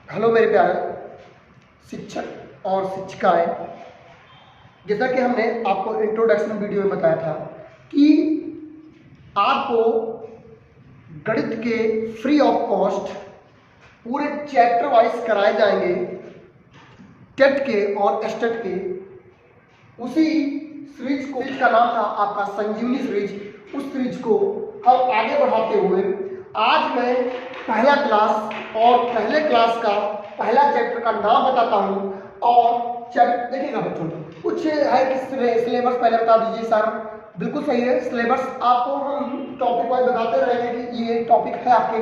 Hello मेरे प्यारे शिक्षक और शिक्षिकाएं, जैसा कि हमने आपको इंट्रोडक्शन वीडियो में बताया था कि आपको गणित के फ्री ऑफ कॉस्ट पूरे चैप्टर वाइज कराए जाएंगे, टेट के और एस्टेट के। उसी सीरीज को का नाम था आपका संजीवनी सीरीज। उस सीरीज को हम आगे बढ़ाते हुए आज मैं पहला क्लास और पहले क्लास का पहला चैप्टर का नाम बताता हूं। और देखिएगा बच्चों, कुछ है कि सिलेबस पहले बता दीजिए। सर बिल्कुल सही है, सिलेबस आपको हम टॉपिक वाइज बताते रहेंगे कि ये टॉपिक है आपके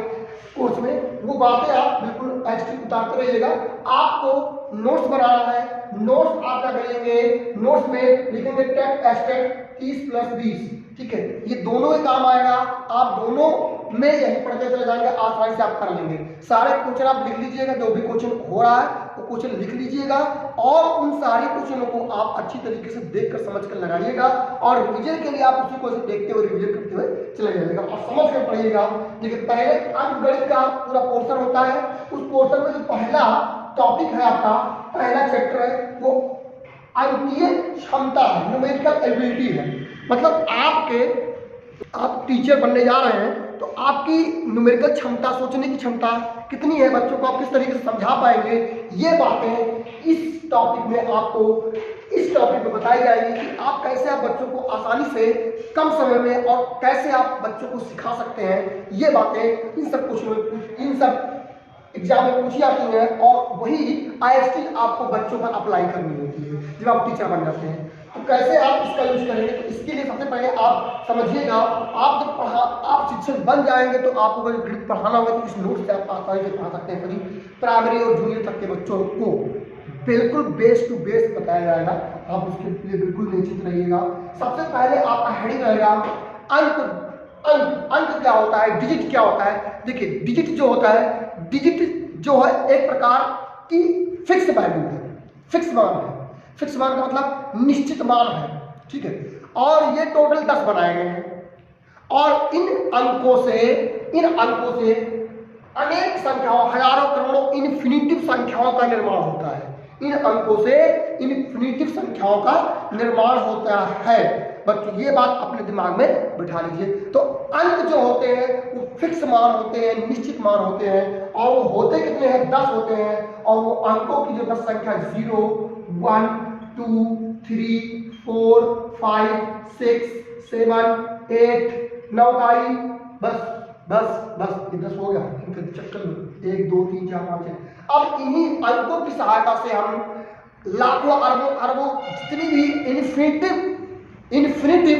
कोर्स में, वो बातें आप बिल्कुल एक्स्ट्रा उतारते रहिएगा। आपको नोट्स बनाना है, नोट्स आप क्या करेंगे, नोट्स में लिखेंगे टेट एस्टेट 30+20, ठीक है। ये दोनों ही काम आएगा, आप दोनों में यही पढ़ते चले जाएंगे, आसानी से आप कर लेंगे। सारे क्वेश्चन आप लिख लीजिएगा, जो भी क्वेश्चन हो रहा है वो क्वेश्चन लिख लीजिएगा और उन सारे क्वेश्चनों को आप अच्छी तरीके से देखकर समझ कर लगाइएगा। और रिवीजन के लिए आप उसी को देखते हुए रिवीजन करते हुए चले जाइएगा और समझ कर पढ़िएगा। देखिए पहले अंकगणित का पूरा पोर्शन होता है, उस पोर्शन में जो पहला टॉपिक है आपका, पहला चैप्टर है वो अंकीय क्षमता है, न्यूमेरिकल एबिलिटी है। मतलब आप टीचर बनने जा रहे हैं तो आपकी न्यूमेरिकल क्षमता, सोचने की क्षमता कितनी है, बच्चों को आप किस तरीके से समझा पाएंगे, ये बातें इस टॉपिक में बताई जाएगी कि आप कैसे आप बच्चों को आसानी से कम समय में और कैसे आप बच्चों को सिखा सकते हैं। ये बातें इन सब एग्जाम में पूछी जाती है और वही IST आपको बच्चों पर अप्लाई करनी होती है जब आप टीचर बन जाते हैं। तो कैसे आप इसका यूज करेंगे, तो इसके लिए सबसे पहले आप समझिएगा, आप शिक्षक बन जाएंगे तो आपको अगर गणित पढ़ाना होगा तो इस नोट से आप आसानी से पढ़ा सकते हैं। सभी प्राइमरी और जूनियर तक के बच्चों को बिल्कुल बेस टू बेस बताया जाएगा, आप उसके लिए बिल्कुल निश्चित रहिएगा। सबसे पहले आपका हेडिंग रहेगा अंक क्या होता है, डिजिट क्या होता है। देखिए डिजिट जो होता है, डिजिट जो है एक प्रकार की फिक्स वैल्यू है, फिक्स मान है। फिक्स मान का मतलब निश्चित मान है, ठीक है। और ये टोटल 10 बनाए गए हैं और इन अंकों से अनेक संख्याओं, हजारों करोड़ों इन्फिनिटिव संख्याओं का निर्माण होता है। इन अंकों से इन्फिनिटिव संख्याओं का निर्माण होता है। बच्चों ये बात अपने दिमाग में बिठा लीजिए। तो अंक जो होते हैं वो फिक्स मान होते हैं, निश्चित मान होते हैं और वो होते कितने हैं, 10 होते हैं। और वो अंकों की जो 10 संख्या 0, 1, 2, 3, 4, 5, 6, 7, 8, 9 का ही बस ये 10 हो गया। इनका चक्कर 1, 2, 3, 4, 5, 6। अब इन्हीं अंकों की सहायता से हम लाखों अरबों जितनी भी इन्फिनिटिव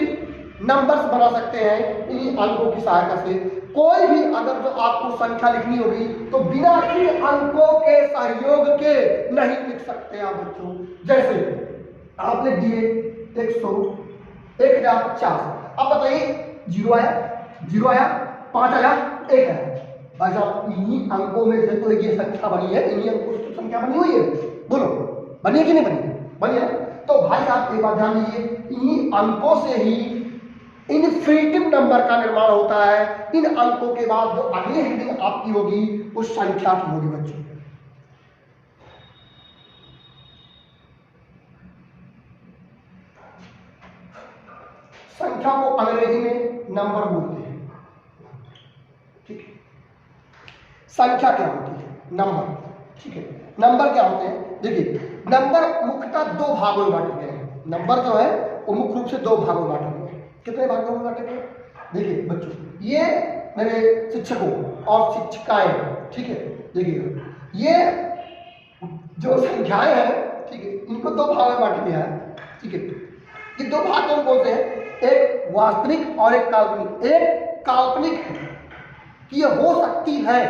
नंबर्स बना सकते हैं इन्हीं अंकों की सहायता से। कोई भी अगर जो आपको संख्या लिखनी होगी तो बिना इन अंकों के सहयोग के नहीं लिख सकते आप बच्चों। जैसे आप लिख दिए 100, 1050। अब बताइए 0 आया, 5 आया, 1 आया। भाई साहब इन्हीं अंकों में से तो ये संख्या बनी है, इन्हीं अंकों से तो संख्या बनी हुई है। बोलो बनी है कि नहीं बनी? बनी है। तो भाई साहब एक बात ध्यान दीजिए, इन्हीं अंकों से ही इन्फिनिटिव नंबर का निर्माण होता है। इन अंकों के बाद जो अगली हेडिंग आपकी होगी उस संख्या की होगी बच्चों। संख्या को अंग्रेजी में नंबर बोलते हैं, ठीक है। संख्या क्या होती है? नंबर, ठीक है। नंबर क्या होते हैं? देखिए नंबर मुख्यतः 2 भागों में बांटे गए हैं। नंबर जो है वो मुख्य रूप से 2 भागों में बांटे गए हैं। कितने भागों में बांटे गए? देखिए बच्चों, ये मेरे शिक्षकों और शिक्षिकाएं, ठीक है, देखिएगा ये जो संख्याएं हैं, ठीक है, इनको 2 भागों में बांटा गया है, ठीक है। ये 2 भाग कौन से हैं? एक वास्तविक और एक काल्पनिक। एक काल्पनिक है कि ये हो सकती है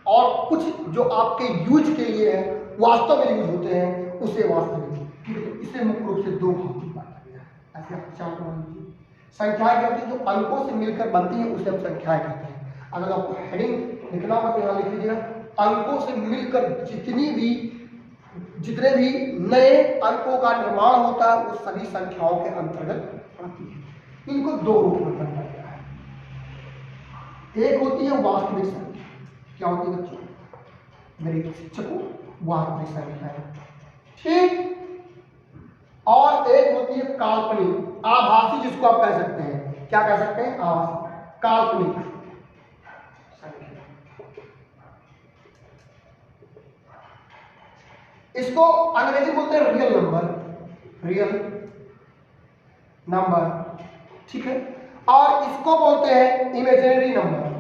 और कुछ जो आपके यूज के लिए है, वास्तव में यूज होते हैं, उसे वास्तविक, ठीक है। तो इसे मुख्य रूप से 2 भागों में बांटा गया है। ऐसे आप चार मान लीजिए। संख्याएं क्या होती है? जो अंकों से मिलकर बनती है उसे हम संख्याएं कहते हैं। अगर आपको हेडिंग लिखना हो तो यहाँ लिख लीजिएगा, अंकों से मिलकर जितने भी नए अंकों का निर्माण होता है वो सभी संख्याओं के अंतर्गत आती है। इनको 2 रूप में बांटा गया है। एक होती है वास्तविक संख्या। क्या होती है बच्चों? मेरे शिक्षकों वास्तविक संख्या है। ठीक। और एक होती है काल्पनिक, आभासी, जिसको आप कह सकते हैं, क्या कह सकते हैं, आभासी, काल्पनिक संख्या। इसको अंग्रेजी में बोलते हैं रियल नंबर, रियल नंबर, ठीक है। और इसको बोलते हैं इमेजिनरी नंबर।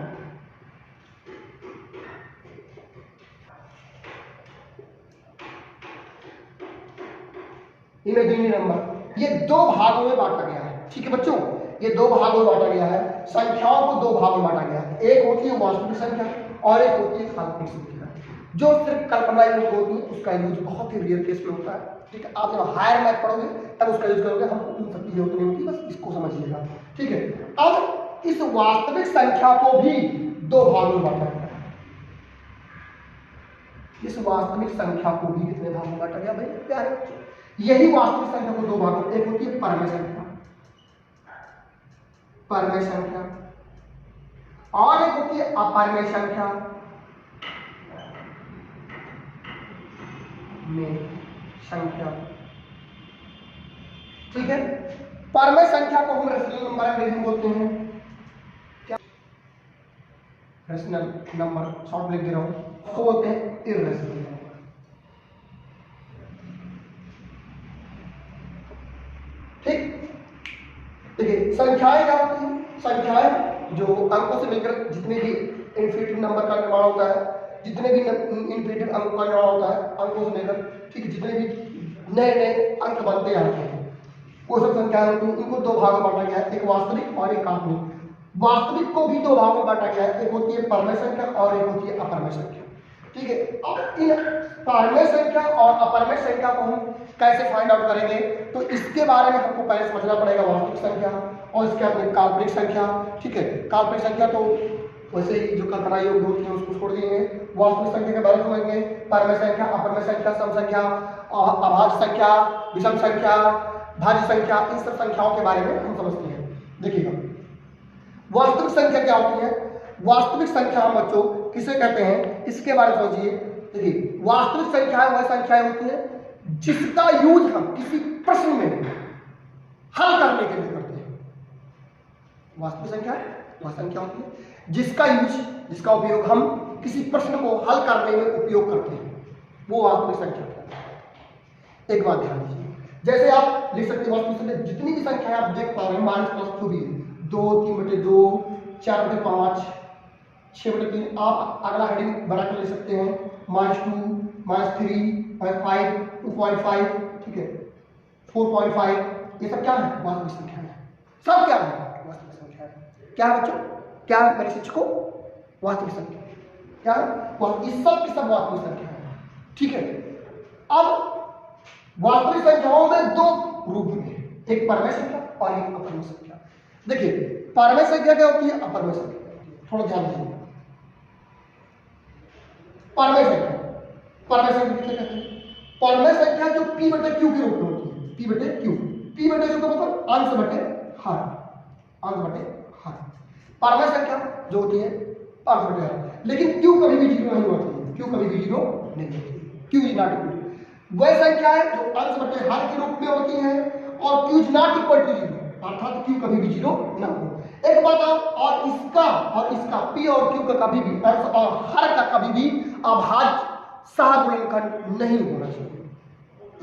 इमेजिनरी नंबर, ये दो भागों में बांटा गया है, ठीक है बच्चों, ये दो भागों में बांटा गया है। संख्याओं को दो भागों में बांटा गया है, एक होती है वास्तविक संख्या और एक होती है काल्पनिक संख्या। जो सिर्फ कल्पना युक्त होती है उसका यूज बहुत ही रेयर केस में होता है, ठीक है। आप जब हायर मैथ पढ़ोगे तब उसका यूज करोगे, हमको इन सब चीजें नहीं होती, बस इसको समझिएगा, ठीक है। अब इस वास्तविक संख्या को भी दो भागों में बांटा गया है। इस वास्तविक संख्या को भी कितने भागों में बांटा गया भाई प्यारे बच्चों? यही वास्तविक संख्या को दो भागों, एक होती है परमेय संख्या, परमेय संख्या, और एक होती है अपरमेय संख्या में संख्या, ठीक है। परमेय संख्या को हम रेशनल नंबर अंग्रेजी में बोलते हैं क्या, रेशनल नंबर, शॉर्ट लिख दे रहा हूं, उसको बोलते हैं इर्रेशनल नंबर। ठीक, देखिए संख्याएं क्या होती हैं? संख्याएं जो अंकों से मिलकर जितने भी इनफिनिटी नंबर का निर्माण होता है, जितने भी इनफिनिटी अंकों का निर्माण होता है अंकों से मिलकर, ठीक, जितने भी नए नए अंक बनते जाते हैं वो सब संख्याएं होती हैं। इनको दो भागों में बांटा गया है, एक वास्तविक और एक काल्पनिक। वास्तविक को भी दो भागों में बांटा गया है, एक होती है परमेय संख्या और एक होती है अपरमेय संख्या, ठीक है। अब इन परमेय संख्या और अपरमेय संख्या को हम कैसे फाइंड आउट करेंगे, तो इसके बारे में हमको पहले समझना पड़ेगा वास्तविक संख्या और इसके बाद में काल्पनिक संख्या, ठीक है। काल्पनिक संख्या तो वैसे ही जो कल्पना योग्य होती है उसको छोड़ देंगे, वास्तविक संख्या के बारे में समझेंगे, परमेय संख्या, अपरमेय संख्या, सम संख्या, अभाज्य संख्या, विषम संख्या, भाज्य संख्या, इन सब संख्याओं के बारे में हम समझते हैं। देखिएगा वास्तविक संख्या क्या होती है? वास्तविक संख्या हम बच्चों किसे कहते हैं इसके बारे में समझिए। देखिए वास्तविक संख्याएं वह संख्याएं होती हैं जिसका यूज हम किसी प्रश्न में हल करने के लिए करते हैं। वास्तविक संख्या वह संख्या होती है जिसका यूज, जिसका उपयोग हम किसी प्रश्न को हल करने में उपयोग करते हैं, वो वास्तविक संख्या है। एक बात ध्यान दीजिए, जैसे आप लिख सकते हैं वास्तविक संख्या जितनी भी संख्याएं आप देख पा रहे हैं, माइनस प्लस जो भी है, 2, 3/2, 4/5, 6/3, आप अगला हेडिंग बना कर ले सकते हैं, -2, -3, -5, 2.5, ठीक है, 4.5, ये सब क्या है? वास्तविक संख्या है। सब क्या है? वास्तविक संख्या है। क्या है बच्चों? क्या है मेरे शिक्षकों? वास्तविक संख्या। क्या है? इस सब की सब वास्तविक संख्या है, ठीक है। अब वास्तविक संख्याओं में दो रूप हैं, एक परमेय संख्या और एक अपरमेय संख्या। देखिए परमेय संख्या क्या होती है, अपरमेय संख्या, थोड़ा ध्यान दीजिए। परमेय संख्या, परमेय संख्या किसे कहते हैं? परमेय संख्या जो p/q के रूप में होती है, p/q, p/q का मतलब अंश बटे हर, अंश बटे हर। परमेय संख्या जो होती है अंश बटे हर, लेकिन q कभी भी 0 नहीं होती है, q कभी भी 0 नहीं होती है, q is not equal to. वह संख्या है जो अंश बटे हर के रूप में होती है और q is not equal to 0, अर्थात q कभी भी 0 ना हो। एक बात और इसका p और q का कभी भी अंश और हर का कभी भी अभाज्य सहगुणनखंड नहीं होना चाहिए।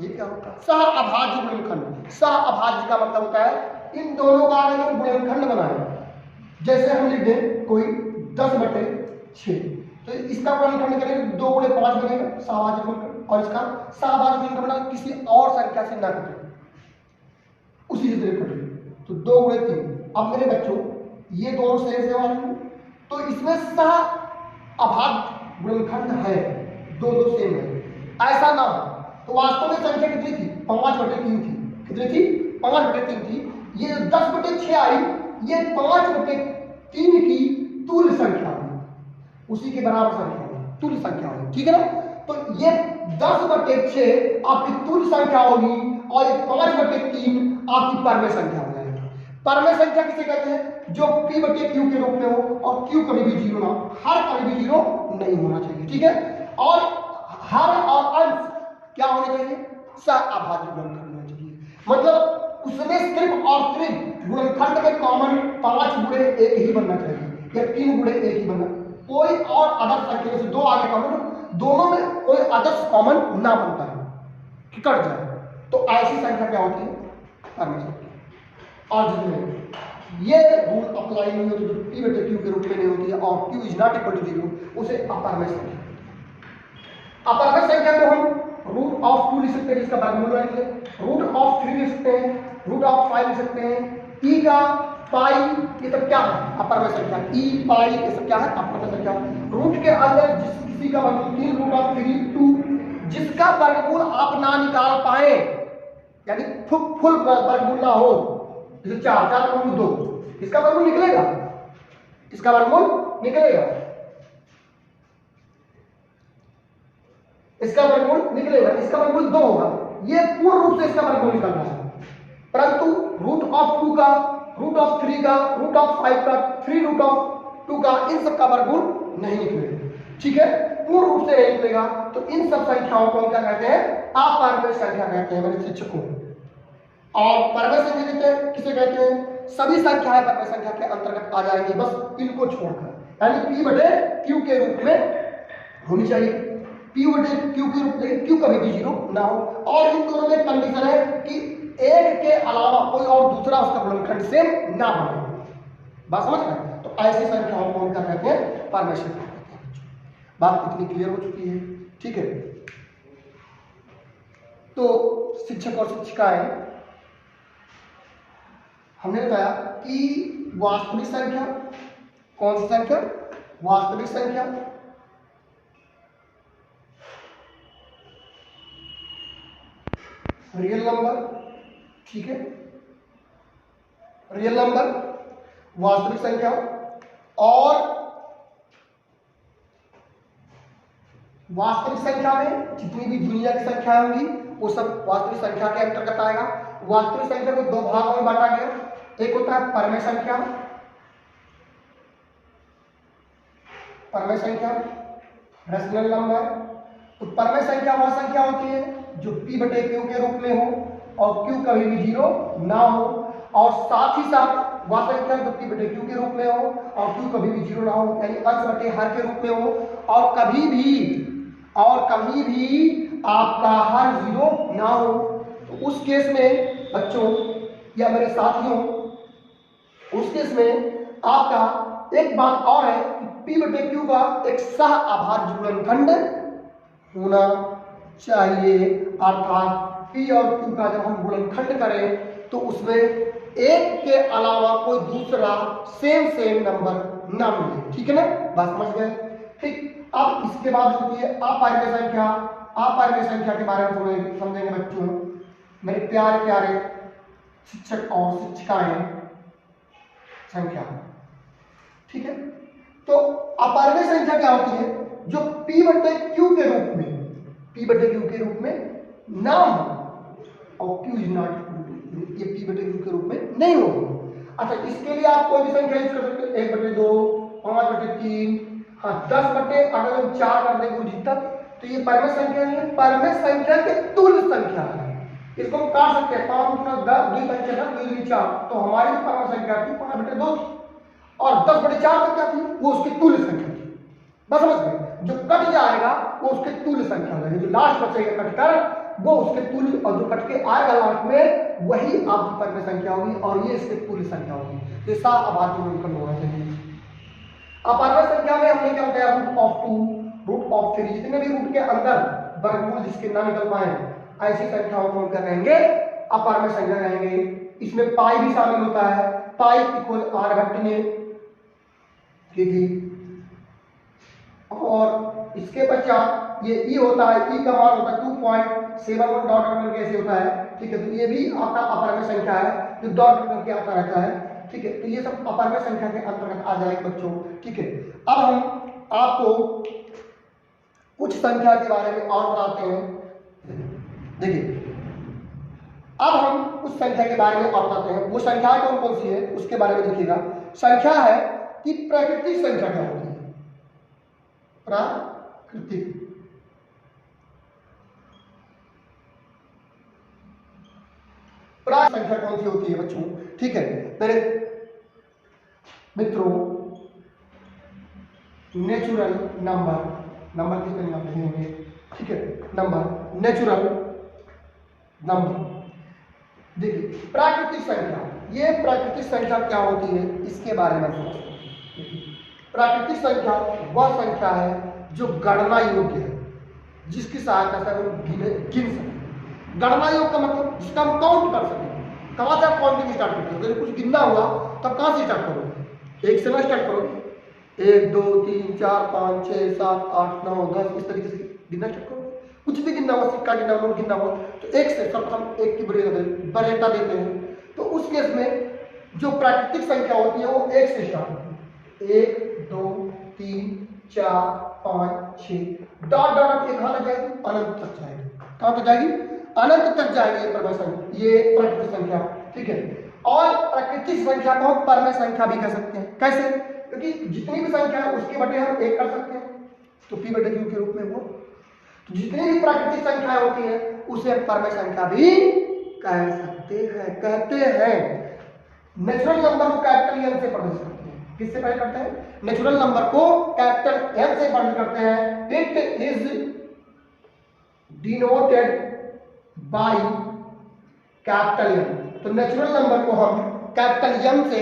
ये क्या होता है? सह अभाज्य गुणनखंड। सह अभाज्य का मतलब होता है इन दोनों का अगर गुणनखंड बनाए, जैसे हम लिख दें कोई 10/6, तो इसका गुणनखंड करेंगे 2 × 5 बनेगा सहभाज्य गुणनखंड, और इसका सहभाज्य गुणनखंड बना किसी और संख्या से ना कटे, उसी से तरह कटे, तो 2 × 3। अब मेरे बच्चों ये दोनों सेम वाले हैं, तो इसमें सह अभाज्य गुणनखंड है, दो सेम है, ऐसा ना हो। तो वास्तव में संख्या कितनी थी? 5/3 थी। कितनी थी? 5/3 थी। ये 10/6 आई, ये 5/3 की तुल्य संख्या हुई, उसी के बराबर संख्या हुई, तुल्य संख्या हुई, ठीक है ना। तो ये 10/6 आपकी तुल्य संख्या होगी और ये 5/3 आपकी परमेय संख्या हो जाएगी। परमेय संख्या किसे कहते हैं? जो p/q के रूप में हो और q कभी भी 0 ना हो, हर कभी भी 0 नहीं होना चाहिए, ठीक है। और हर और अंश क्या होने चाहिए, सहअभाज्य गुणनखंड होना चाहिए। मतलब उसमें सिर्फ और सिर्फ गुणनखंड में कॉमन 5 गुणे 1 ही बनना चाहिए या 3 गुणे 1 ही बनना, कोई और अदर संख्या से 2 आगे कॉमन, दोनों में कोई अदर्स कॉमन ना बनता है कि कट जाए, तो ऐसी संख्या क्या होती है, परमेय संख्या। और जिसमें ये रूल अप्लाई नहीं होती, जो p बटे q के रूप में नहीं होती है और q is not equal to 0, उसे अपरमेय संख्या। अपरमेय संख्या को हम रूट ऑफ 2 लिख सकते हैं, जिसका वर्गमूल लेंगे, रूट ऑफ 3 लिख सकते हैं, रूट ऑफ 5 लिख सकते हैं, e का पाई, ये सब क्या है, अपरमेय संख्या, e पाई ये सब क्या है, अपरमेय संख्या। रूट के अंदर जिस किसी का वर्गमूल 3 रूट ऑफ 3 2, जिसका वर्गमूल आप ना निकाल पाए, यानी फुल वर्गमूल ना हो, जैसे 4 का वर्गमूल 2, इसका वर्गमूल निकलेगा, इसका वर्गमूल निकलेगा, इसका वर्गमूल निकलेगा, इसका वर्गमूल 2 होगा, ये पूर्ण रूप से इसका वर्गमूल निकल रहा है। परंतु रूट ऑफ 2 का, रूट ऑफ 3 का, रूट ऑफ 5 का, 3 रूट ऑफ 2 का, इन सब का वर्गमूल नहीं निकलेगा, ठीक है, पूर्ण रूप से नहीं निकलेगा। तो इन सब संख्याओं को क्या कहते हैं, अपरमेय संख्या कहते हैं मेरे शिक्षकों। और परमेय संख्या कहते हैं, किसे कहते हैं, सभी संख्याएं परमेय संख्या के अंतर्गत आ जाएंगी, बस इनको छोड़कर, यानी p बटे q के रूप में होनी चाहिए, p बटे q के रूप में, q कभी भी 0 ना हो। और इन दोनों में कंडीशन है कि एक के अलावा कोई और दूसरा उसका गुणनखंड से ना बने, बात समझ रहे? तो ऐसी संख्याओं को हम क्या कहते हैं, परमेय संख्या कहते हैं। बात इतनी क्लियर हो चुकी है, ठीक है। तो शिक्षक और शिक्षिकाएं, हमने बताया कि वास्तविक संख्या, कौन सी संख्या, वास्तविक संख्या, रियल नंबर, ठीक है, रियल नंबर, वास्तविक संख्या, और वास्तविक संख्या में जितनी भी दुनिया की संख्या होंगी वो सब वास्तविक संख्या के अंतर्गत आएगा। वास्तविक संख्या को 2 भागों में बांटा गया, एक होता है परमेय संख्या, परमेय संख्या, रैशनल नंबर। तो परमेय संख्या वह संख्या होती है जो p बटे q के रूप में हो और q कभी भी 0 ना हो, और साथ ही साथ वह संख्या जो p बटे q के रूप में हो और q कभी भी 0 ना हो, यानी अंश बटे हर के रूप में हो, और कभी भी आपका हर 0 ना हो। तो उस केस में बच्चों या मेरे साथियों, उस केस में आपका एक बात और है कि p बटे q का एक सहअभाज्य गुणनखंड होना चाहिए, अर्थात p और q का जब हम गुणनखंड करें तो उसमें एक के अलावा कोई दूसरा सेम नंबर ना मिले, ठीक है ना, बात समझ गए? ठीक। अब इसके बाद होती है अपरमेय संख्या। अपरमेय संख्या के बारे में समझेंगे बच्चों, मेरे प्यारे प्यारे शिक्षक और शिक्षिकाएं, संख्या, ठीक है। तो अपरमेय संख्या क्या होती है, जो p बटे q के रूप में, p बटे q के रूप में ना हो और q इज नॉट, ये p बटे q के रूप में नहीं होगी। अच्छा, इसके लिए आप कोई भी संख्या यूज कर सकते हैं, 1 बटे 2, 5 बटे 3, हाँ 10 बटे, अगर हम 4 कर देंगे गुरुजी तब, तो ये परमेय संख्या नहीं है, परमेय संख्या के तुल्य संख्या है। इसको हम काट सकते हैं, 5 गुना 10, 2 पंचे 10, 2 दूनी 4, तो हमारी जो परमेय संख्या थी 5 बटे 2 थी, और 10 बटे 4 तक क्या थी, वो उसकी तुल्य संख्या थी। बस समझ गए, जो कट जाएगा वो उसके तुल्य संख्या होगी, जो लास्ट बचेगा कटकर वो उसके तुल्य, और जो कट के आएगा लास्ट में वही आपकी परमेय संख्या होगी, और ये इसके तुल्य संख्या होगी। ये सहअभाज्य गुणनखंड होना चाहिए। अपरमेय संख्या में हमने क्या बताया, रूट ऑफ 2, रूट ऑफ 3, जितने भी रूट के अंदर वर्गमूल जिसके ना निकल पाए ऐसी संख्याओं को हम क्या कहेंगे, अपरमेय संख्या कहेंगे। इसमें पाई भी शामिल होता है, पाई इक्वल r घटने, ठीक है। और इसके पश्चात ये e होता है, e का मान होता है 2.71 डॉट करके ऐसे होता है, ठीक है। तो ये भी आपका अपरमेय संख्या है जो डॉट करके आता रहता है, ठीक है। तो ये सब अपरमेय संख्या के अंतर्गत आ जाएगा बच्चों, ठीक है। अब हम आपको कुछ संख्या के बारे में और बताते हैं। देखिए, अब हम उस संख्या के बारे में और बताते हैं। वो संख्या कौन कौन सी है उसके बारे में देखिएगा। संख्या है कि प्राकृतिक संख्या क्या होती है, प्राकृतिक, प्राकृतिक संख्या कौन सी होती है बच्चों? ठीक है मेरे मित्रों, नेचुरल नंबर, नंबर किस तरह आप लिखेंगे? ठीक है, नंबर, नेचुरल नंबर। देखिए प्राकृतिक संख्या, ये प्राकृतिक संख्या क्या होती है इसके बारे में समझते हैं। प्राकृतिक संख्या वह संख्या है जो गणना योग्य है, जिसकी सहायता से हम गिन सकें। गणना योग्य का मतलब जिसका हम काउंट कर सकें। कहाँ से आप काउंटिंग स्टार्ट करते हो? अगर कुछ गिनना हुआ तब कहाँ से स्टार्ट करोगे? एक से ना स्टार्ट करोगे, 1 2 3 4 5 6 7 8 9 10 इस तरीके से गिनना स्टार्ट करोगे। कुछ भी गिनना हुआ, सिक्का गिनना हुआ, नोट गिनना हुआ, तो एक से सर्वप्रथम एक की वरीयता देते हैं। तो उस केस में जो प्राकृतिक संख्या होती है वो एक से स्टार्ट होती है। 1 2 3 4 5 6 डॉट डॉट ये कहाँ तक जाएगी? अनंत तक जाएगी। कहाँ तक जाएगी? अनंत तक जाएगी ये प्राकृतिक संख्या। ठीक है, और प्राकृतिक संख्या को हम परमेय संख्या भी कह सकते हैं। कैसे? क्योंकि जितनी भी संख्या है उसके बटे हम एक कर सकते हैं, तो p बटे q के रूप में वो। तो जितनी भी प्राकृतिक संख्या होती है उसे हम परमेय संख्या भी कह सकते हैं, कहते हैं। नेचुरल नंबर को कैपिटल एन से प्रदर्शित करते हैं। किससे पहले करते हैं? नेचुरल नंबर को कैपिटल एन से प्रदर्शित करते हैं। It is denoted by capital N. तो नेचुरल नंबर को हम कैपिटल एन से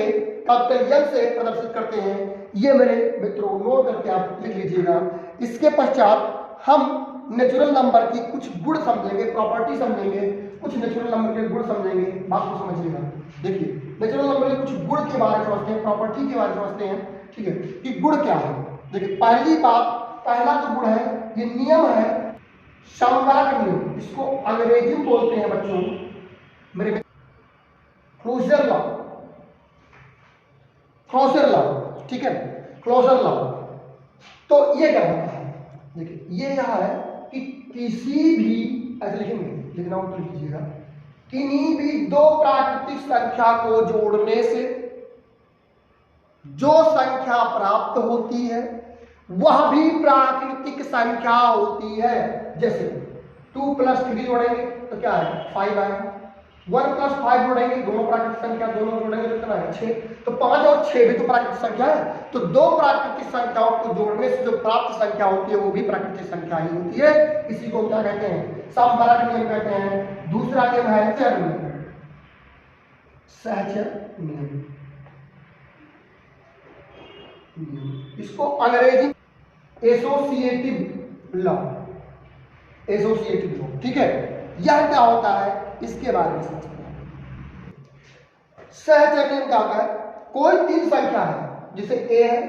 प्रदर्शित करते हैं। ये मेरे मित्रों नोट करके आप लिख लीजिएगा। इसके पश्चात हम नेचुरल नंबर की कुछ गुण समझेंगे, प्रॉपर्टी समझेंगे, कुछ नेचुरल नंबर के गुण समझेंगे। बात को समझिएगा। देखिए नेचुरल नंबर के कुछ गुण के बारे में समझते हैं, प्रॉपर्टी के बारे में समझते हैं। ठीक है, कि गुण क्या है? देखिए पहली बात, पहला जो गुण है ये नियम है, समवर्ग नियम। इसको अंग्रेजी में बोलते हैं बच्चों मेरे क्लोजर लॉ। क्लोजर लॉ, ठीक है, क्लोजर लॉ। तो ये क्या होता है? देखिए ये यह है कि किसी भी, ऐसे लिखेंगे, लिखना हो तो लीजिएगा, किन्हीं भी दो प्राकृतिक संख्या को जोड़ने से जो संख्या प्राप्त होती है वह भी प्राकृतिक संख्या होती है। जैसे 2 + 3 जोड़ेंगे तो क्या है? 5 आएगा। 1 + 5 जोड़ेंगे, दोनों प्राकृतिक संख्या, दोनों जोड़ेंगे तो कितना है? 6। तो 5 और 6 भी तो प्राकृतिक संख्या है। तो दो प्राकृतिक संख्याओं को जोड़ने से जो प्राप्त संख्या होती है वो भी प्राकृतिक संख्या ही होती है। इसी को क्या कहते हैं? समवर्ग नियम कहते हैं। दूसरा नियम है सहचर नियम। सहचर नियम, इसको अंग्रेजी एसोसिएटिव लॉ, एसोसिएटिव लॉ। ठीक है, यह क्या होता है इसके बारे में समझते हैं। सहचर नियम क्या होता है? कोई 3 संख्या है, जैसे a है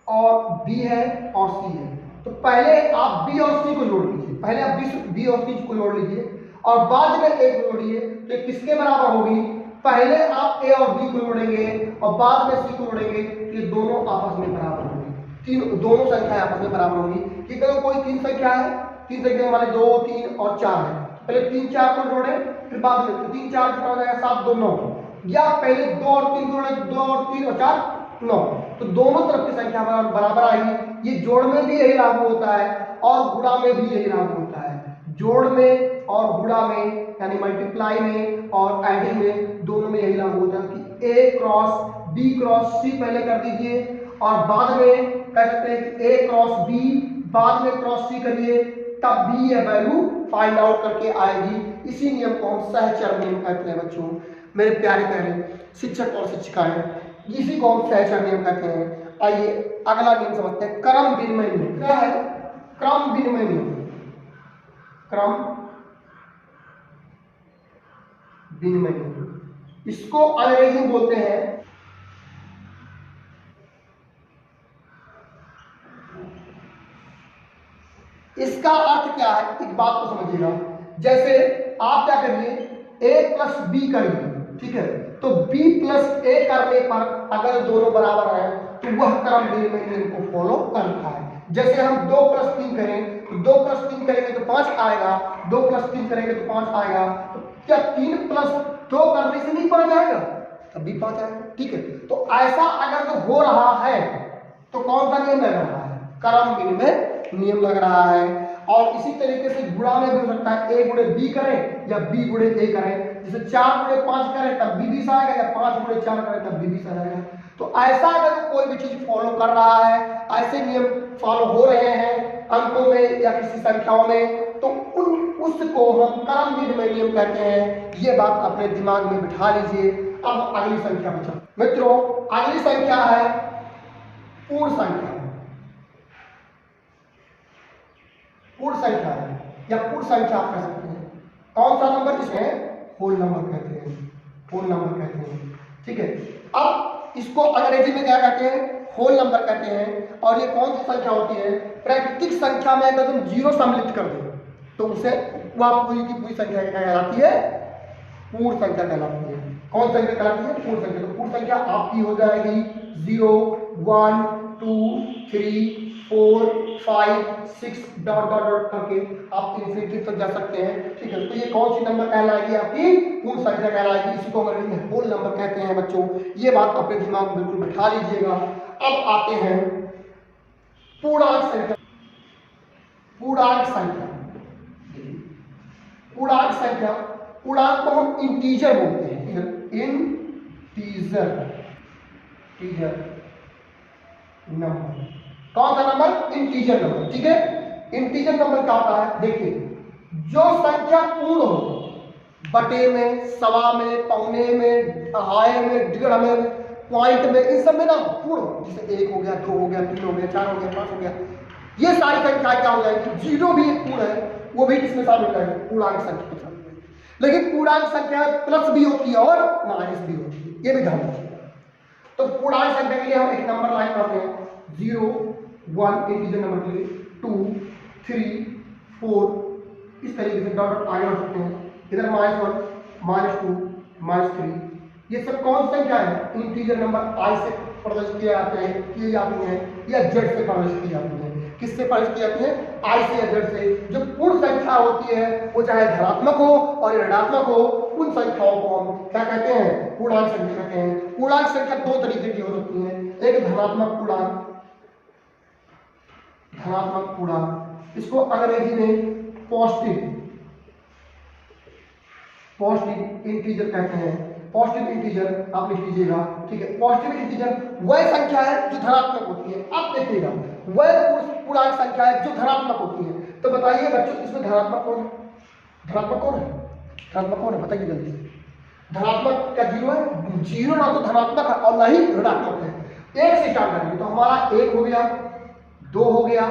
और b है और c है, तो पहले आप b और c को जोड़ लीजिए। पहले आप b और c को जोड़ लीजिए और बाद में a को जोड़िए, तो किसके बराबर होगी? पहले आप a और b को जोड़ेंगे और बाद में c को जोड़ेंगे, ये दोनों आपस में बराबर होगी। दोनों संख्याएं आपस में बराबर होगी। कि अगर कोई 3 संख्या है, 3 संख्या हमारे 2 3 और 4 है, पहले 3 4 को जोड़े, फिर बाद में 3 4 कितना हो जाएगा? 7 2 9। या पहले 2 और 3 जोड़े, 2 और 3 और 4 9, तो दोनों तरफ की संख्या बराबर आएगी। ये जोड़ में भी यही लागू होता है और गुणा में भी यही लागू होता है। जोड़ में और गुणा में, यानी मल्टीप्लाई में और एडिंग में, दोनों में यही लागू होता है कि a cross b cross c पहले कर दीजिए और बाद में कह सकते हैं कि a क्रॉस b, बाद में क्रॉस c करिए, तब भी यह वैल्यू फाइंड आउट करके आएगी। इसी नियम को हम सहचर नियम कहते हैं बच्चों, मेरे प्यारे प्यारे शिक्षक और शिक्षिकाएं, इसी को हम सहचर नियम कहते हैं। आइए अगला नियम समझते हैं, क्रम विनिमय नियम। क्या है? क्रम विनिमय नियम। क्रम विनिमय नियम, इसको अंग्रेजी में बोलते हैं इसका अर्थ क्या है? एक बात को समझिएगा। जैसे आप क्या करिए, a + b करिए, ठीक है, तो b + a करने पर अगर दोनों बराबर हैं तो वह क्रम विनिमय नियम को फॉलो करता है। जैसे हम 2 + 3 करें, तो 2 + 3 करेंगे तो 5 आएगा, 2 + 3 करेंगे तो 5 आएगा। तो क्या 3 + 2 करने से नहीं 5 आएगा? तब भी 5 आएगा। ठीक है, तो ऐसा अगर तो हो रहा है तो कौन सा नियम लग रहा है? क्रम विनिमय नियम लग रहा है। और इसी तरीके से गुणा में भी हो सकता है, a गुणे b करें या b गुणे a करें। जैसे 4 गुणे 5 करें तब b 20 आएगा, या 5 गुणे 4 करें तब b 20 आएगा। तो ऐसा अगर कोई भी चीज फॉलो कर रहा है, ऐसे नियम फॉलो हो रहे हैं अंकों में या किसी संख्याओं में, तो उसको हम क्रमविधि में नियम कहते हैं। ये बात अपने दिमाग में बिठा लीजिए। अब अगली संख्या में चलते मित्रों, अगली संख्या है पूर्ण संख्या। पूर्ण संख्या है या पूर्ण संख्या आप कह सकते हैं। कौन सा नंबर? जिसमें होल नंबर कहते हैं, होल नंबर कहते हैं। ठीक है, अब इसको अंग्रेजी में क्या कहते हैं? होल नंबर कहते हैं। और ये कौन सी संख्या होती है? प्राकृतिक संख्या में अगर तुम जीरो सम्मिलित कर दो तो उसे वह पूरी की पूरी संख्या कहलाती है पूर्ण संख्या कहलाती है। कौन संख्या कहलाती है? पूर्ण संख्या। तो पूर्ण संख्या आपकी हो जाएगी 0 1 2 3 4 5 6 डॉट डॉट डॉट करके आप इन्फिनिटी तक जा सकते हैं। ठीक है, तो ये कौन सी नंबर कहलाएगी? आपकी पूर्ण संख्या कहलाएगी। इसी को अंग्रेजी में होल नंबर कहते हैं बच्चों। ये बात अपने दिमाग में बिल्कुल बिठा लीजिएगा। अब आते हैं पूर्णांक संख्या। पूर्णांक संख्या, पूर्णांक संख्या, पूर्णांक को हम इंटीजर बोलते हैं। Integer, integer number. कौन सा नंबर? Integer number. ठीक है, इंटीजर नंबर क्या होता है? देखिए, जो संख्या पूर्ण हो, बटे में, सवा में, पौने में, दहाई में, डेढ़ में, पॉइंट में, इन सब में ना पूर्ण हो। जैसे 1 हो गया, 2 हो गया, 3 हो गया, 4 हो गया, 5 हो गया, ये सारी संख्या क्या हो जाएगी? जीरो भी एक पूर्ण है, वो भी किसमें शामिल रहेगा? पूर्णांक संख्या के साथ। लेकिन पूर्णांक संख्या प्लस भी होती है और माइनस भी होती है, ये भी ध्यान रखिएगा। तो पूर्णांक संख्या के लिए हम एक नंबर लाइन करते हैं 0 1 इंटीजर नंबर के लिए, 2 3 4 इस तरीके से डॉट डॉट आगे बढ़ सकते हैं। इधर -1 -2 -3, ये सब कौन संख्या है? इंटीजर नंबर आई से प्रदर्शित किए जाते हैं, किए जाती हैं, या जेड से प्रदर्शित की जाती है। किससे प्रदर्शित की जाती है? आई से या जेड से। जो पूर्ण संख्या होती है वो चाहे धनात्मक हो और ऋणात्मक हो, उन संख्याओं को हम क्या कहते हैं? पूर्णांक संख्या कहते हैं। पूर्णांक संख्या दो तरीके की हो सकती है, एक धनात्मक पूर्णांक, धनात्मक पूर्णांक, इसको अंग्रेजी में पॉजिटिव, पॉजिटिव इंटीजर कहते हैं। पॉजिटिव इंटीजर आप लिख लीजिएगा। ठीक है, पॉजिटिव इंटीजर वह संख्या है जो धनात्मक होती है। अब देखिएगा, वह पूर्णांक संख्या है जो धनात्मक होती है। तो बताइए बच्चों, इसमें धनात्मक कौन है? धनात्मक कौन है? धनात्मक कौन है? बताइए जल्दी से। धनात्मक क्या जीरो है? जीरो ना तो धनात्मक है और ना ही ऋणात्मक है। एक से स्टार्ट करेंगे तो हमारा 1 हो गया, 2 हो गया,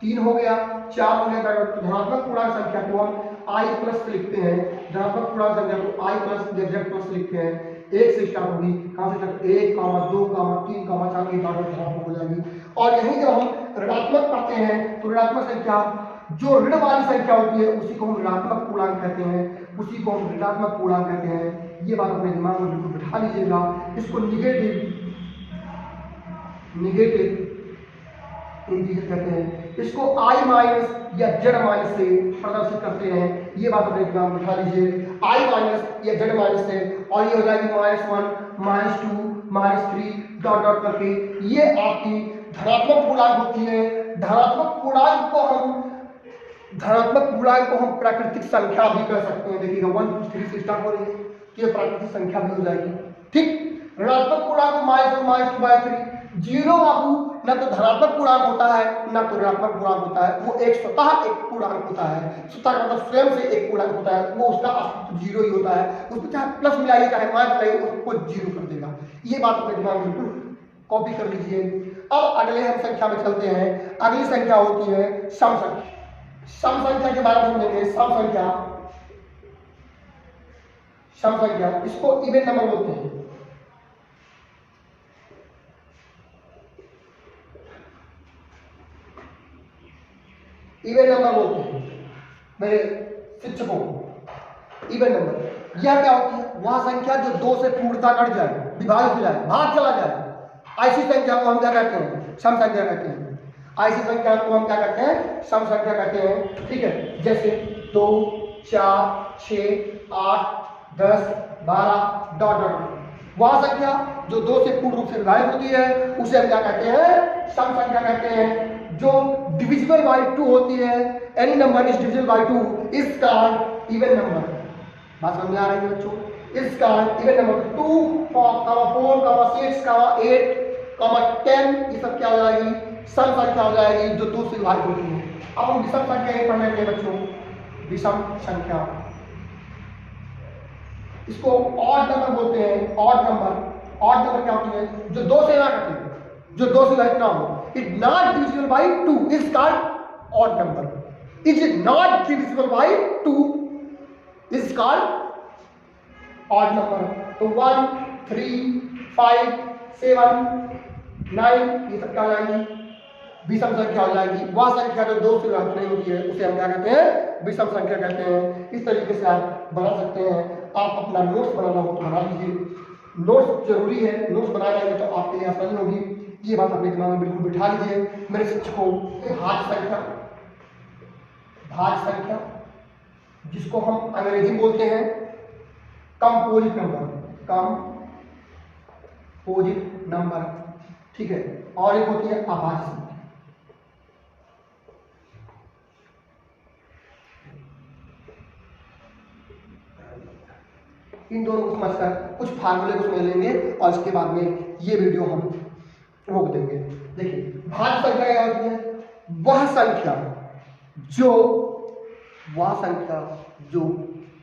3 हो गया, 4 हो गया। तो धनात्मक पूर्णांक संख्या को हम i प्लस लिखते हैं। धनात्मक पूर्णांक संख्या को i प्लस या z प्लस लिखते हैं। 1 से स्टार्ट होगी, कहां से तक? 1, 2, 3, 4 की धनात्मक हो जाएगी। और यहीं जब हम ऋणात्मक करते हैं तो ऋणात्मक संख्या, जो ऋण वाली संख्या होती है उसी को हम ऋणात्मक पूर्णांक कहते हैं, उसी को हम ऋणात्मक पूर्णांक कहते हैं। ये बात अपने दिमाग में बिल्कुल बिठा लीजिएगा। इसको निगेटिव, निगेटिव इंटीजर कहते हैं। इसको i माइनस या z माइनस से प्रदर्शित करते हैं। ये बात अपने दिमाग में बिठा लीजिए, i माइनस या z माइनस से। और ये हो जाएगी -1 -2 -3 डॉट डॉट करके। ये आपकी धनात्मक पूर्णांक होती है। धनात्मक पूर्णांक को हम प्राकृतिक संख्या भी कर सकते हैं। देखिएगा 1 2 3 से स्टार्ट हो रही है तो ये प्राकृतिक संख्या भी हो जाएगी। ठीक, ऋणात्मक पूर्णांक -1 -2 3, जीरो बाबू ना तो धनात्मक पूर्णांक होता है ना तो ऋणात्मक पूर्णांक होता है। वो एक स्वतः एक पूर्णांक होता है। स्वतः मतलब स्वयं से एक पूर्णांक होता है, वो उसका अस्तित्व जीरो ही होता है। उसको चाहे प्लस मिलाइए चाहे माइनस मिलाइए, उसको जीरो कर देगा। ये बात अपने दिमाग में बिल्कुल कॉपी कर लीजिए। अब अगले हम संख्या में चलते हैं। अगली संख्या होती है सम संख्या। सम संख्या के बारे में सुनेंगे। सम संख्या, सम संख्या, इसको इवन नंबर बोलते हैं। इवन नंबर बोलते हैं मेरे शिक्षकों को। इवन नंबर यह क्या होती है? वह संख्या जो 2 से पूर्णता कट जाए, विभाजित हो जाए, भाग चला जाए, ऐसी संख्या को हम क्या कहते हैं? सम संख्या कहते हैं। ऐसी संख्या को हम क्या कहते हैं? सम संख्या कहते हैं। ठीक है, जैसे 2 4 6 8 10 12 डॉट डॉट। वह संख्या जो 2 से पूर्ण रूप से विभाजित होती है उसे हम क्या कहते हैं? सम संख्या कहते हैं। जो डिविजिबल बाय 2 होती है, any number is divisible by 2 is called even number. बात समझ में आ रही है बच्चों? Is called even number. 2, 4, 6, 8, 10 ये सब क्या हो जाएगी? सम संख्या हो जाएगी जो 2 से विभाजित होती है। अब हम विषम संख्या ही पढ़ने के बच्चों, विषम संख्या, इसको ऑड नंबर बोलते हैं। ऑड नंबर क्या होती है? जो 2 से ना कटे, जो 2 से विभाजित ना हो। It not divisible by 2 is called odd number. Is not divisible by 2 is called odd number. तो 1, 3, 5, 7, 9 ये सब क्या हो जाएंगी? विषम संख्या हो जाएगी। वह संख्या जो 2 से विभाजित नहीं होती है उसे हम क्या कहते हैं? विषम संख्या कहते हैं। इस तरीके से आप बना सकते हैं। आप अपना नोट्स बनाना हो तो बना लीजिए। नोट्स जरूरी है, नोट्स बनाएंगे तो आपके लिए आसानी होगी। ये बात अपने दिमाग में बिल्कुल बिठा लीजिए। मेरे शिक्षकों, भाज्य संख्या जिसको हम अंग्रेजी में बोलते हैं कंपोजिट नंबर, ठीक है। और एक होती है अभाज्य संख्या। इन दोनों को समझकर कुछ फार्मूले को समझ लेंगे और इसके बाद में ये वीडियो हम रोक देंगे। देखिए, भाज्य संख्या क्या होती है? वह संख्या जो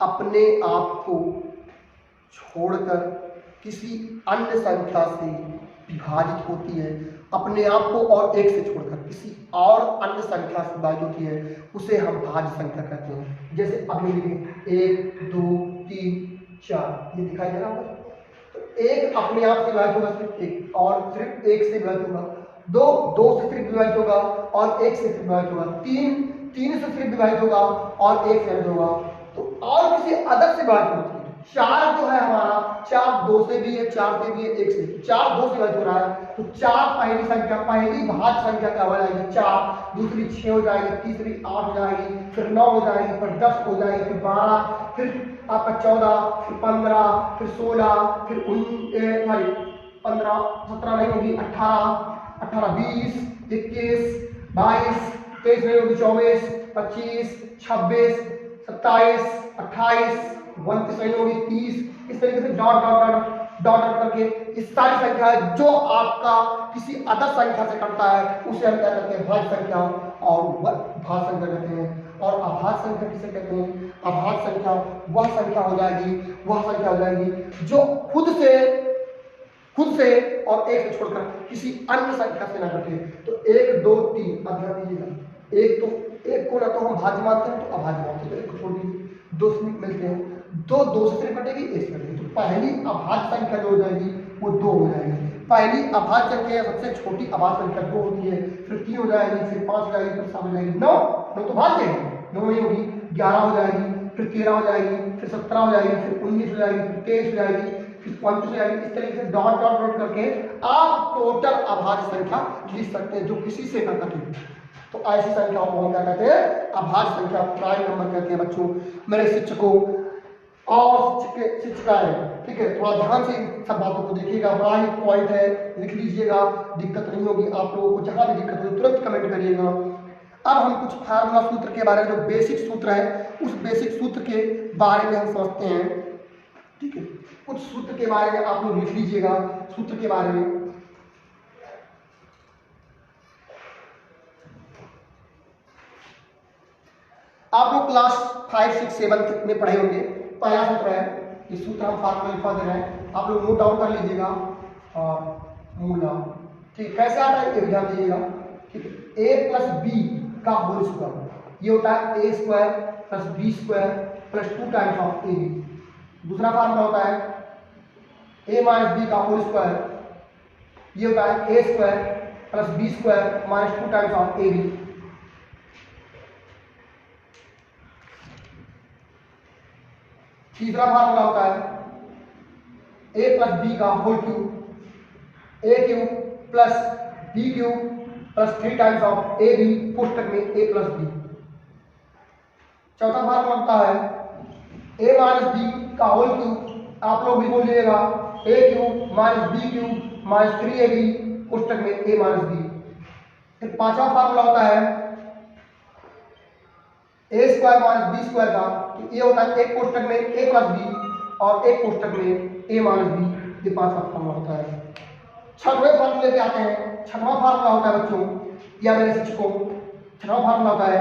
अपने आप को छोड़कर किसी अन्य संख्या से विभाजित होती है। अपने आप को और एक से छोड़कर किसी और अन्य संख्या से विभाजित होती है उसे हम भाज्य संख्या कहते हैं। जैसे अभी लिखें 1, 2, 3, 4, ये दिखाई दे रहा है। तो एक अपने आप से विभाजित होगा सिर्फ एक, और सिर्फ एक से विभाजित होगा। 2 से सिर्फ विभाजित होगा और एक से सिर्फ विभाजित होगा। 3 से सिर्फ विभाजित होगा और एक से विभाजित होगा। तो और किसी अदर से विभाजित होती है। 4 जो है हमारा, 4 2 से भी है, 4 से भी है, 1 से। 4 2 से विभाजित हो रहा है तो 4 पहली संख्या, पहली भाज्य संख्या क्या हो जाएगी? 4, दूसरी 6 हो जाएगी, तीसरी 8 हो जाएगी, फिर 9 हो जाएगी, फिर 10 हो जाएगी, फिर 12, फिर आपका 14, फिर 15, फिर 16, फिर 15, 17 नहीं होगी, 18, 20, 21, 22, 23 नहीं होगी, 24, 25, 26, 27, 28, 29 नहीं होगी, 30। इस तरीके से डॉट करके इस सारी संख्या जो आपका किसी अदर संख्या से करता है उसे हम क्या कहते हैं? भाज्य संख्या और भाज्य संख्या कहते हैं। और अभाज्य संख्या किसे कहते हैं? अभाज्य संख्या वह संख्या हो जाएगी जो खुद से और एक से छोड़कर किसी अन्य संख्या से ना घटे। तो 1, 2, 3 अब ध्यान दीजिएगा। एक को ना तो हम भाज्य मानते हैं तो अभाज्य मानते हैं। तो एक को छोड़ दीजिए, 2 से मिलते हैं, 2 से सिर्फ कटेगी, 1 से कटेगी। तो पहली अभाज्य संख्या जो हो जाएगी वो 2 हो जाएगी। पहली अभाज्य संख्या सबसे छोटी अभाज्य संख्या 2 होती है, फिर 3 हो जाएगी, फिर 5 हो जाएगी, फिर 7 हो जाएगी, 9 तो भाज्य है, 9 नहीं होगी, 11 हो जाएगी, फिर 13 हो जाएगी, फिर 17 हो जाएगी, फिर 19 हो जाएगी, फिर 23 हो जाएगी, फिर 35 हो जाएगी। इस तरीके से डॉट करके आप टोटल अभाज्य संख्या लिख सकते हैं जो किसी से ना कटे। तो ऐसी संख्याओं को हम क्या कहते हैं? अभाज्य संख्या, प्राइम नंबर कहते हैं। बच्चों, मेरे शिक्षकों और शिक्षिकाएं, ठीक है, थोड़ा ध्यान से इन सब बातों को देखिएगा। बड़ा ही पॉइंट है, लिख लीजिएगा, दिक्कत नहीं होगी आप लोगों को। जहां भी दिक्कत हो तुरंत कमेंट करिएगा। अब हम कुछ फार्मूला सूत्र के बारे में, जो बेसिक सूत्र है उस बेसिक सूत्र के बारे में हम समझते हैं, ठीक है। कुछ सूत्र के बारे में आप लोग लिख लीजिएगा। सूत्र के बारे में आप लोग क्लास 5, 6, 7 में पढ़े होंगे। पहला सूत्र है, ये सूत्र हम फार्मूला लिखवा दे रहे हैं, आप लोग नोट डाउन कर लीजिएगा। फार्मूला, ठीक, कैसे आता है ये ध्यान दीजिएगा, ठीक है। a प्लस बी का होल स्क्वायर, ये होता है a square plus B square plus 2 times of A B. दूसरा फार्मूला होता है a माइनस बी का होल स्क्वायर, ये होता है a square plus B square minus 2 times of A B. तीसरा फार्मूला होता है a प्लस बी का whole cube, a cube plus B cube plus 3 times of A B कोष्टक में a प्लस बी। चौथा फार्मूला होता है a माइनस बी का होल क्यूब, आप लोग भी बोलिएगा a cube minus b cube minus 3ab कोष्टक में a माइनस बी। फिर पांचवा फार्मूला होता है a square minus b square का, तो ये होता है एक कोष्टक में ए प्लस बी और एक कोष्टक में ए माइनस बी, ये पांचवा फार्मूला होता है। छठवें फार्मूले पे आते हैं। छठवां फार्मूला होता है बच्चों या मेरे शिक्षकों, छठवां फार्मूला होता है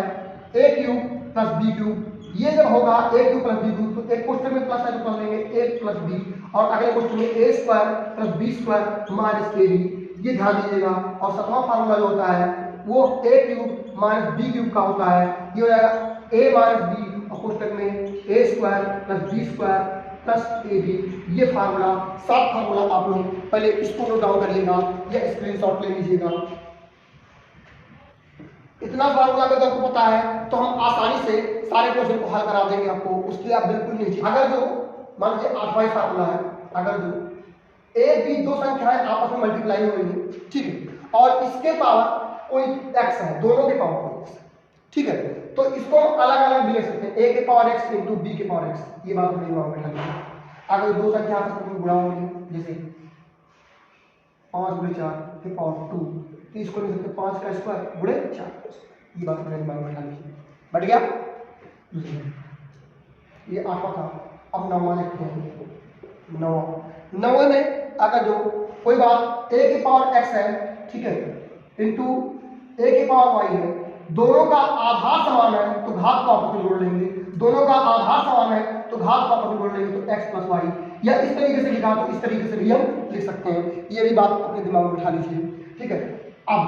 ए क्यूब प्लस बी क्यूब। ये जब होगा ए क्यूब प्लस बी क्यूब, तो एक कोष्टक में प्लस है तो प्लस लेंगे ए प्लस बी, और अगले कोष्टक में A square plus B square minus A B, ये ध्यान दीजिएगा। और सातवां फार्मूला जो होता है वो ए क्यूब माइनस बी क्यूब का होता है, ये हो जाएगा ए माइनस बी और कोष्टक में A square plus B square plus A B. ये फार्मूला 7 फार्मूला आप लोग पहले इसको नोट डाउन करिएगा या स्क्रीनशॉट ले लीजिएगा। इतना फार्मूला अगर आपको पता है तो हम आसानी से सारे क्वेश्चन को हल करा देंगे आपको, उसके लिए आप बिल्कुल नहीं। अगर जो मान लीजिए 8वां फार्मूला है, अगर जो ए बी दो संख्याएं आपस में मल्टीप्लाई हो रही है, ठीक है, और इसके पावर कोई x है, दोनों के पावर कोई x, ठीक है, तो इसको हम अलग अलग भी ले सकते हैं, a के पावर x इंटू b के पावर x। ये बात अपने दिमाग में रखना है। अगर दो संख्या आपस में गुणा हो रही है, जैसे 5 गुणे 4 फिर पावर 2, तो इसको लिख सकते हैं 5 का स्क्वायर गुणे 4। ये बात अपने दिमाग में रखना है। बढ़ गया? ये 8वां था। अब 9वां देखते हैं। 9वां में अगर जो कोई बात a के पावर x है, ठीक है, इंटू a के पावर y है, दोनों का आधार समान है तो घात को आपस में जोड़ लेंगे, दोनों का आधार समान है तो घात को आपस में जोड़ लेंगे, तो x प्लस वाई, या इस तरीके से लिखा तो इस तरीके से भी हम लिख सकते हैं। ये भी बात अपने दिमाग में बिठा लीजिए, ठीक है। अब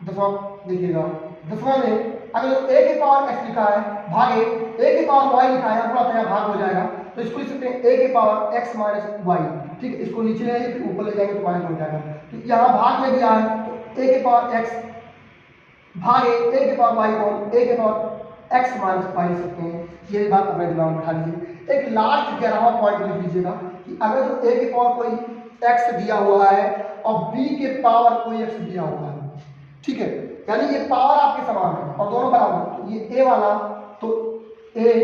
10वां देखिएगा। 10वां में अगर a के पावर x लिखा है भागे a के पावर y लिखा है, पूरा तरह भाग हो जाएगा, तो इसको लिख सकते हैं a के पावर x माइनस वाई, ठीक है। इसको नीचे ले आइए फिर ऊपर ले जाएंगे तो माइनस हो जाएगा। तो यहाँ भाग में दिया है तो a के पावर x भागे a के पावर y को हम a के पावर x माइनस वाई लिख सकते हैं। ये बात अपने दिमाग में बिठा लीजिए। एक लास्ट 11वां पॉइंट लिख लीजिएगा कि अगर जो a के पावर कोई x दिया हुआ है और b के पावर कोई x दिया हुआ है, ठीक है, यानी ये पावर आपके समान है और दोनों बराबर, तो ये a वाला तो a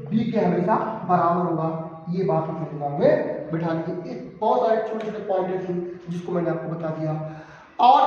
b के हमेशा बराबर होगा। ये बात अपने दिमाग में बिठा लीजिए। बहुत सारे छोटे छोटे पॉइंट थे जिसको मैंने आपको बता दिया। और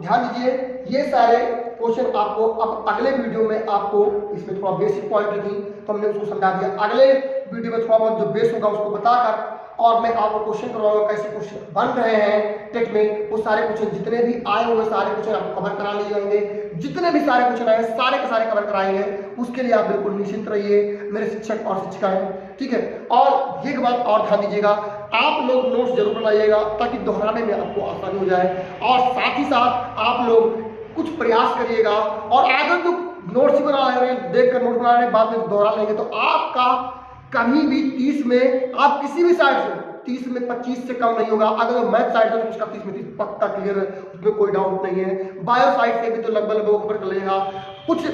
ध्यान दीजिए ये सारे क्वेश्चन आपको अब अगले वीडियो में आपको इसमें थोड़ा बेसिक पॉइंट थी तो हमने उसको समझा दिया। अगले वीडियो में थोड़ा बहुत जो बेस होगा उसको बताकर और मैं आपको क्वेश्चन करवाऊंगा कैसे क्वेश्चन बन रहे हैं टेट में, वो सारे क्वेश्चन जितने भी आए हुए सारे क्वेश्चन आपको कवर करा लिए जाएंगे। जितने भी सारे क्वेश्चन आए सारे के सारे कवर कराएंगे, उसके लिए आप बिल्कुल निश्चिंत रहिए मेरे शिक्षक और शिक्षिकाएं, ठीक है। और एक बात और ध्यान दीजिएगा, आप लोग नोट्स जरूर बनाइएगा ताकि दोहराने में आपको आसानी हो जाए, और साथ ही साथ आप लोग कुछ प्रयास करिएगा। और अगर जो नोट्स बना रहे हैं देख कर नोट बना रहे बाद में दोहरा लेंगे तो आपका कभी भी 30 में आप किसी भी साइड से 30 में 25 से कम नहीं होगा। अगर मैथ साइड से तो उसका 30 में 30 पक्का क्लियर है, उसमें कोई डाउट नहीं है। बायो साइड से भी तो लगभग कवर कर लेगा। कुछ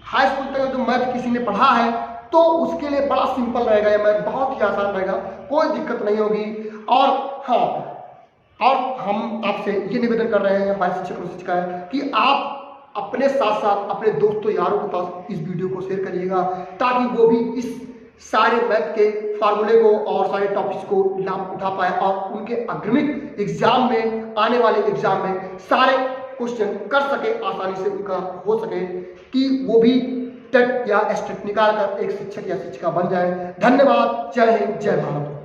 हाई स्कूल तक जो मैथ किसी ने पढ़ा है तो उसके लिए बड़ा सिंपल रहेगा, यह मैथ बहुत ही आसान रहेगा, कोई दिक्कत नहीं होगी। और हाँ, और हम आपसे ये निवेदन कर रहे हैं हमारे शिक्षक और शिक्षिकाएं कि आप अपने साथ साथ अपने दोस्तों यारों के पास इस वीडियो को शेयर करिएगा ताकि वो भी इस सारे मैथ के फार्मूले को और सारे टॉपिक्स को लाभ उठा पाए और उनके अग्रिमिक एग्जाम में, आने वाले एग्जाम में सारे क्वेश्चन कर सके, आसानी से उनका हो सके कि वो भी टेट या एस्टेट निकाल कर एक शिक्षक या शिक्षिका बन जाए। धन्यवाद। जय हिंद, जय भारत।